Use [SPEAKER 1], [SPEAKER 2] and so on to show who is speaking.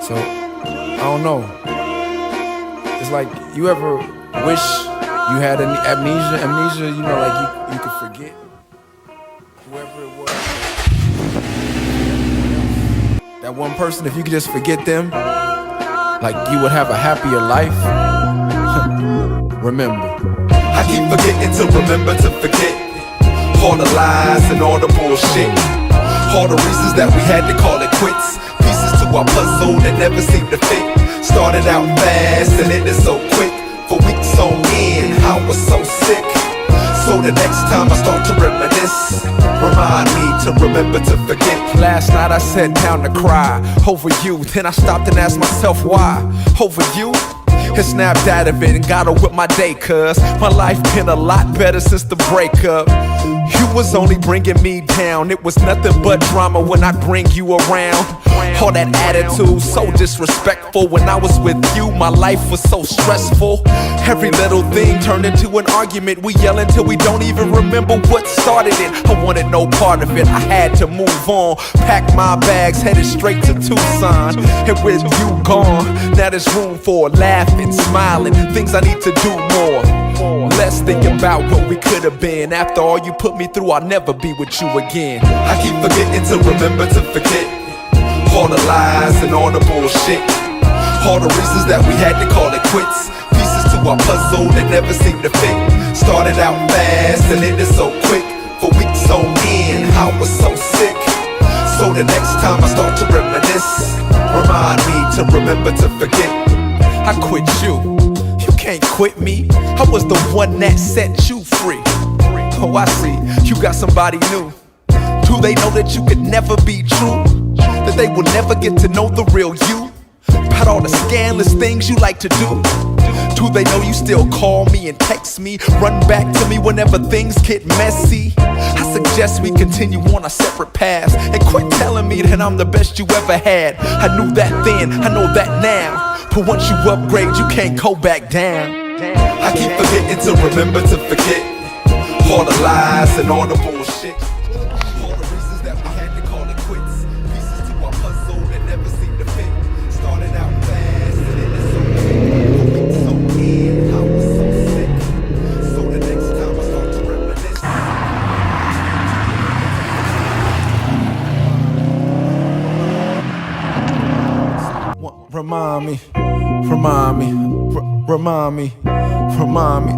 [SPEAKER 1] So, I don't know. It's like, you ever wish you had any amnesia, you know, like you could forget whoever it was. That one person, if you could just forget them, like you would have a happier life. Remember.
[SPEAKER 2] I keep forgetting to remember to forget all the lies and all the bullshit, all the reasons that we had to call it quits. Pieces to our puzzle that never seemed to fit. Started out fast and ended so quick. For weeks on end, I was so sick. So the next time I start to reminisce, remind me to remember to forget.
[SPEAKER 1] Last night I sat down to cry over you. Then I stopped and asked myself why. Over you? And snapped out of it and got on with my day, cuz my life been a lot better since the breakup. You was only bringing me down. It was nothing but drama when I bring you around. All that attitude, so disrespectful. When I was with you, my life was so stressful. Every little thing turned into an argument. We yell until we don't even remember what started it. I wanted no part of it, I had to move on. Packed my bags, headed straight to Tucson. And with you gone, now there's room for laughing, smiling, things I need to do more. Let's think about what we could have been. After all you put me through, I'll never be with you again.
[SPEAKER 2] I keep forgetting to remember to forget all the lies and all the bullshit, all the reasons that we had to call it quits. Pieces to our puzzle that never seemed to fit. Started out fast and ended so quick. For weeks on end, I was so sick. So the next time I start to reminisce, remind me to remember to forget.
[SPEAKER 1] I quit you, you can't quit me. I was the one that set you free. Oh, I see, you got somebody new. Do they know that you could never be true? That they will never get to know the real you? About all the scandalous things you like to do? Do they know you still call me and text me, run back to me whenever things get messy? I suggest we continue on our separate paths and quit telling me that I'm the best you ever had. I knew that then, I know that now, but once you upgrade, you can't go back down.
[SPEAKER 2] I keep forgetting to remember to forget all the lies and all the bullshit, all the reasons that we had to call it quits. Pieces to our puzzle that never seemed to fit. Started out fast and ended so quick. Weeks on end, I was so sick. So the next time I start to reminisce,
[SPEAKER 1] Remind me, remind me, remind me, remind me, remind me.